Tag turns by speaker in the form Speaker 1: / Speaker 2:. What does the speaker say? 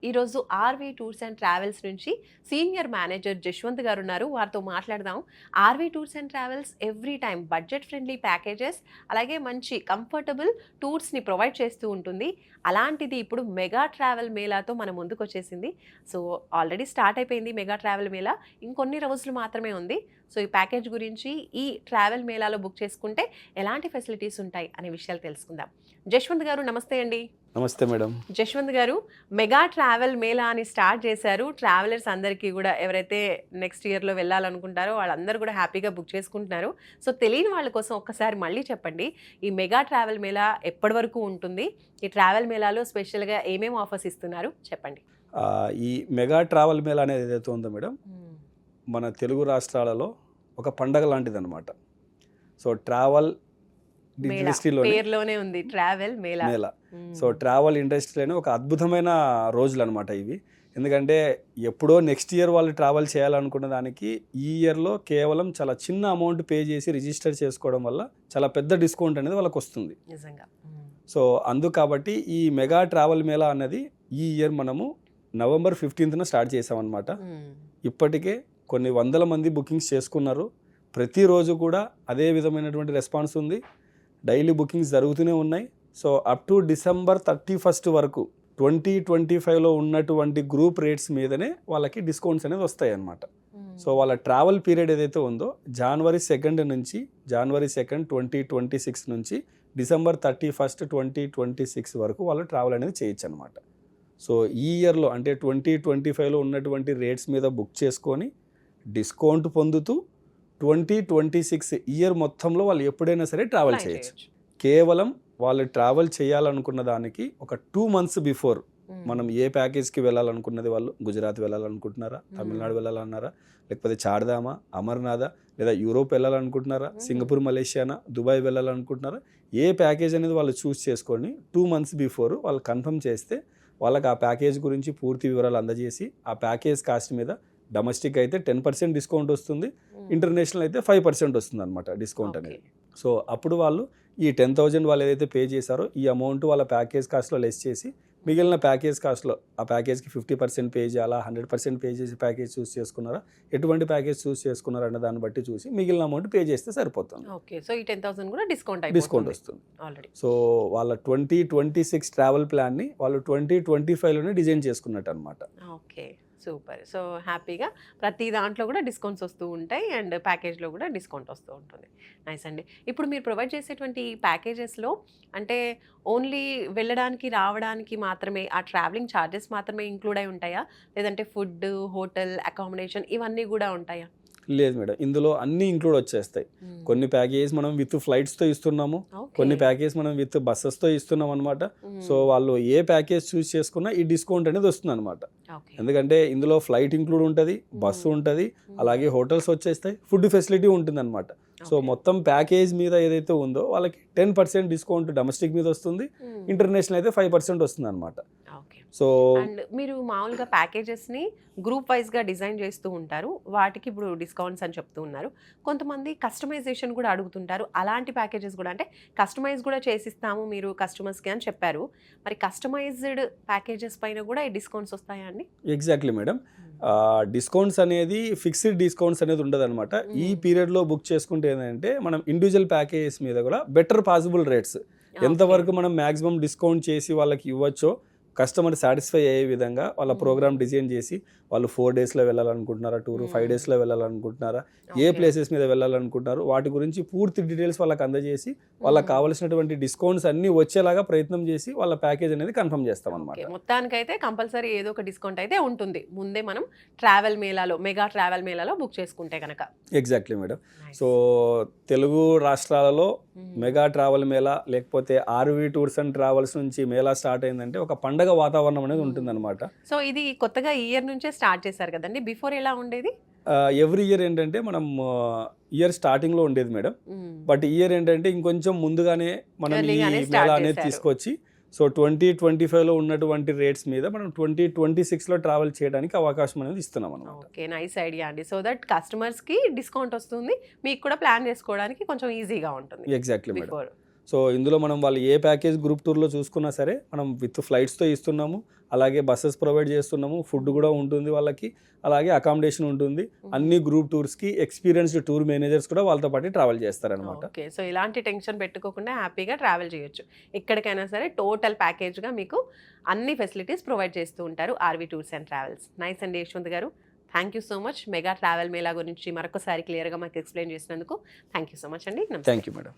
Speaker 1: ఈరోజు RV tours and travels నుంచి senior manager Jashwanth గారు ఉన్నారు. వారితో మాట్లాడదాం. RV tours and travels every time budget friendly packages అలాగే మంచి కంఫర్టబుల్ టూర్స్ని ప్రొవైడ్ చేస్తూ ఉంటుంది. అలాంటిది ఇప్పుడు మెగా ట్రావెల్ మేళాతో మన ముందుకు వచ్చేసింది. సో ఆల్రెడీ స్టార్ట్ అయిపోయింది మెగా ట్రావెల్ మేళా, ఇంకొన్ని రోజులు మాత్రమే ఉంది. సో ఈ ప్యాకేజ్ గురించి, ఈ ట్రావెల్ మేళాలో బుక్ చేసుకుంటే ఎలాంటి ఫెసిలిటీస్ ఉంటాయి అనే విషయాలు తెలుసుకుందాం. జశ్వంత్ గారు నమస్తే అండి.
Speaker 2: నమస్తే మేడం.
Speaker 1: జశ్వంత్ గారు, మెగా ట్రావెల్ మేళా అని స్టార్ట్ చేశారు. ట్రావెలర్స్ అందరికీ కూడా, ఎవరైతే నెక్స్ట్ ఇయర్లో వెళ్ళాలనుకుంటారో వాళ్ళందరూ కూడా హ్యాపీగా బుక్ చేసుకుంటున్నారు. సో తెలియని వాళ్ళ కోసం ఒక్కసారి మళ్ళీ చెప్పండి, ఈ మెగా ట్రావెల్ మేళా ఎప్పటి వరకు ఉంటుంది, ఈ ట్రావెల్ మేళాలో స్పెషల్గా ఏమేమి ఆఫర్స్ ఇస్తున్నారు చెప్పండి.
Speaker 2: ఈ మెగా ట్రావెల్ మేళా అనేది ఏదైతే ఉందో మేడం, మన తెలుగు రాష్ట్రాలలో ఒక పండగ లాంటిది అనమాట. సో ట్రావెల్
Speaker 1: పేర్లోనే ఉంది ట్రావెల్ మేళా.
Speaker 2: సో ట్రావెల్ ఇండస్ట్రీలోనే ఒక అద్భుతమైన రోజులు అనమాట ఇవి. ఎందుకంటే ఎప్పుడో నెక్స్ట్ ఇయర్ వాళ్ళు ట్రావెల్ చేయాలనుకున్న దానికి ఈ ఇయర్లో కేవలం చాలా చిన్న అమౌంట్ పే చేసి రిజిస్టర్ చేసుకోవడం వల్ల చాలా పెద్ద డిస్కౌంట్ అనేది వాళ్ళకి వస్తుంది
Speaker 1: నిజంగా.
Speaker 2: సో కాబట్టి ఈ మెగా ట్రావెల్ మేళా అన్నది ఈ ఇయర్ మనము నవంబర్ 15న స్టార్ట్ చేసామన్నమాట. ఇప్పటికే కొన్ని వందల మంది బుకింగ్స్ చేసుకున్నారు. ప్రతిరోజు కూడా అదే విధమైనటువంటి రెస్పాన్స్ ఉంది. డైలీ బుకింగ్స్ జరుగుతూనే ఉన్నాయి. సో అప్ టు డిసెంబర్ 31 వరకు 2025లో ఉన్నటువంటి గ్రూప్ రేట్స్ మీదనే వాళ్ళకి డిస్కౌంట్స్ అనేది వస్తాయి అన్నమాట. సో వాళ్ళ ట్రావెల్ పీరియడ్ ఏదైతే ఉందో జనవరి 2 నుంచి జనవరి 2, 2026 నుంచి డిసెంబర్ 31, 2026 వరకు వాళ్ళు ట్రావెల్ అనేది చేయొచ్చు అనమాట. సో ఈ ఇయర్లో అంటే 2025లో ఉన్నటువంటి రేట్స్ మీద బుక్ చేసుకొని డిస్కౌంట్ పొందుతూ 2026 ఇయర్ మొత్తంలో వాళ్ళు ఎప్పుడైనా సరే ట్రావెల్ చేయొచ్చు. కేవలం వాళ్ళు ట్రావెల్ చేయాలనుకున్న దానికి ఒక 2 months బిఫోర్ మనం ఏ ప్యాకేజ్కి వెళ్ళాలనుకున్నది, వాళ్ళు గుజరాత్ వెళ్ళాలనుకుంటున్నారా, తమిళనాడు వెళ్ళాలన్నారా, లేకపోతే చార్ధామా, అమర్నాథా, లేదా యూరోప్ వెళ్ళాలనుకుంటున్నారా, సింగపూర్, మలేషియానా, దుబాయ్ వెళ్ళాలనుకుంటున్నారా, ఏ ప్యాకేజ్ అనేది వాళ్ళు చూస్ చేసుకొని 2 months బిఫోర్ వాళ్ళు కన్ఫర్మ్ చేస్తే వాళ్ళకి ఆ ప్యాకేజ్ గురించి పూర్తి వివరాలు అందజేసి ఆ ప్యాకేజ్ కాస్ట్ మీద డొమెస్టిక్ అయితే 10% డిస్కౌంట్ వస్తుంది, ఇంటర్నేషనల్ అయితే 5% వస్తుంది అనమాట డిస్కౌంట్ అనేది. సో అప్పుడు వాళ్ళు ఈ 10,000 వాళ్ళు ఏదైతే పే చేశారో ఈ అమౌంట్ వాళ్ళ ప్యాకేజ్ కాస్ట్లో లెస్ చేసి మిగిలిన ప్యాకేజ్ కాస్ట్లో ఆ ప్యాకేజ్కి 50% పే చేయాలా, 100% పే చేసి ప్యాకేజ్ చూస్ చేసుకున్నారా, ఎటువంటి ప్యాకేజ్ చూస్ చేసుకున్నారా అన్న దాన్ని బట్టి చూసి మిగిలిన అమౌంట్ పే చేస్తే సరిపోతుంది.
Speaker 1: ఓకే, సో ఈ 10,000 కూడా డిస్కౌంట్
Speaker 2: వస్తుంది ఆల్రెడీ. సో వాళ్ళ 2026 ట్రావెల్ ప్లాన్ని వాళ్ళు 2025లోనే డిజైన్ చేసుకున్నట్టు అనమాట.
Speaker 1: Okay, super. సో హ్యాపీగా ప్రతి దాంట్లో కూడా డిస్కౌంట్స్ వస్తూ ఉంటాయి అండ్ ప్యాకేజ్లో కూడా డిస్కౌంట్ వస్తూ ఉంటుంది. నైస్ అండి. ఇప్పుడు మీరు ప్రొవైడ్ చేసేటువంటి ప్యాకేజెస్లో అంటే ఓన్లీ వెళ్ళడానికి రావడానికి మాత్రమే ఆ ట్రావెలింగ్ ఛార్జెస్ మాత్రమే ఇంక్లూడ్ అయి ఉంటాయా, లేదంటే ఫుడ్, హోటల్, అకామిడేషన్ ఇవన్నీ కూడా ఉంటాయా?
Speaker 2: లేదు మేడం, ఇందులో అన్ని ఇంక్లూడ్ వచ్చేస్తాయి. కొన్ని ప్యాకేజ్ మనం విత్ ఫ్లైట్స్తో ఇస్తున్నాము, కొన్ని ప్యాకేజ్ మనం విత్ బస్సెస్తో ఇస్తున్నాం అనమాట. సో వాళ్ళు ఏ ప్యాకేజ్ చూస్ చేసుకున్నా ఈ డిస్కౌంట్ అనేది వస్తుంది అనమాట. ఎందుకంటే ఇందులో ఫ్లైట్ ఇంక్లూడ్ ఉంటుంది, బస్సు ఉంటుంది, అలాగే హోటల్స్ వచ్చేస్తాయి, ఫుడ్ ఫెసిలిటీ ఉంటుంది అనమాట. సో మొత్తం ప్యాకేజ్ మీద ఏదైతే ఉందో వాళ్ళకి 10% డిస్కౌంట్ డొమెస్టిక్ మీద వస్తుంది, ఇంటర్నేషనల్ అయితే 5% వస్తుంది అనమాట.
Speaker 1: సో మీరు మామూలుగా ప్యాకేజెస్ని గ్రూప్ వైజ్గా డిజైన్ చేస్తూ ఉంటారు, వాటికి ఇప్పుడు డిస్కౌంట్స్ అని చెప్తూ ఉన్నారు. కొంతమంది కస్టమైజేషన్ కూడా అడుగుతుంటారు. అలాంటి ప్యాకేజెస్ కూడా అంటే కస్టమైజ్ కూడా చేసిస్తాము మీరు కస్టమర్స్కి అని చెప్పారు. మరి కస్టమైజ్డ్ ప్యాకేజెస్ పైన కూడా ఈ డిస్కౌంట్స్ వస్తాయా అండి?
Speaker 2: Exactly madam. డిస్కౌంట్స్ అనేది ఫిక్స్డ్ డిస్కౌంట్స్ అనేది ఉండదు అనమాట. ఈ పీరియడ్లో బుక్ చేసుకుంటే ఏంటంటే మనం ఇండివిజువల్ ప్యాకేజెస్ మీద కూడా బెటర్ పాసిబుల్ రేట్స్ ఎంతవరకు మనం మ్యాక్సిమం డిస్కౌంట్ చేసి వాళ్ళకి ఇవ్వచ్చో కస్టమర్ సాటిస్ఫై అయ్యే విధంగా వాళ్ళ ప్రోగ్రామ్ డిజైన్ చేసి వాళ్ళు 4 daysలో వెళ్ళాలనుకుంటున్నారా, టూర్ 5 daysలో వెళ్ళాలనుకుంటున్నారా, ఏ ప్లేసెస్ మీద వెళ్ళాలనుకుంటున్నారు, వాటి గురించి పూర్తి డీటెయిల్స్ వాళ్ళకి అందజేసి వాళ్ళకి కావాల్సినటువంటి డిస్కౌంట్స్ అన్నీ వచ్చేలాగా ప్రయత్నం చేసి వాళ్ళ ప్యాకేజ్ అనేది కన్ఫర్మ్ చేస్తాం అనమాట.
Speaker 1: మొత్తానికైతే కంపల్సరీ ఏదో ఒక డిస్కౌంట్ అయితే ఉంటుంది ముందే మనం ట్రావెల్ మేళాలో, మెగా ట్రావెల్ మేళాలో బుక్ చేసుకుంటే కనుక.
Speaker 2: Exactly madam. సో తెలుగు రాష్ట్రాలలో మెగా ట్రావెల్ మేళా లేకపోతే ఆర్వీ టూర్స్ అండ్ ట్రావెల్స్ నుంచి మేళా స్టార్ట్ అయిందంటే ఒక పండగ వాతావరణం అనేది ఉంటుందన్నమాట.
Speaker 1: సో ఇది కొత్తగా ఈ ఇయర్ నుంచే స్టార్ట్ చేశారు కదండి, బిఫోర్ ఎలా ఉండేది?
Speaker 2: ఎవ్రీ ఇయర్ ఏంటంటే మనం ఇయర్ స్టార్టింగ్లో ఉండేది మేడం, బట్ ఇయర్ ఏంటంటే ఇంకొంచెం ముందుగానే మనం ఈ మేళా అనేది తీసుకొచ్చి సో 2025లో ఉన్నటువంటి రేట్స్ మీద మనం 2026లో ట్రావెల్ చేయడానికి అవకాశం అనేది ఇస్తున్నాం అన్నమాట.
Speaker 1: ఓకే, నైస్ ఐడియా అండి. సో దట్ కస్టమర్స్కి డిస్కౌంట్ వస్తుంది, మీకు కూడా ప్లాన్ చేసుకోవడానికి కొంచెం ఈజీగా ఉంటుంది.
Speaker 2: Exactly madam. సో ఇందులో మనం వాళ్ళు ఏ ప్యాకేజ్ గ్రూప్ టూర్లో చూసుకున్నా సరే మనం విత్ ఫ్లైట్స్తో ఇస్తున్నాము, అలాగే బస్సెస్ ప్రొవైడ్ చేస్తున్నాము, ఫుడ్ కూడా ఉంటుంది వాళ్ళకి, అలాగే అకామిడేషన్ ఉంటుంది. అన్ని గ్రూప్ టూర్స్కి ఎక్స్పీరియన్స్డ్ టూర్ మేనేజర్స్ కూడా వాళ్ళతో పాటు ట్రావెల్ చేస్తారనమాట.
Speaker 1: ఓకే, సో ఇలాంటి టెన్షన్ పెట్టుకోకుండా హ్యాపీగా ట్రావెల్ చేయొచ్చు. ఎక్కడికైనా సరే టోటల్ ప్యాకేజ్గా మీకు అన్ని ఫెసిలిటీస్ ప్రొవైడ్ చేస్తూ ఉంటారు RV tours and travels. Nice అండి యశ్వంత్ గారు, thank you so much. Mega travel mela గురించి మరొకసారి క్లియర్గా మాకు ఎక్స్ప్లెయిన్ చేసినందుకు థ్యాంక్ యూ సో మచ్ అండి.
Speaker 2: Thank you madam.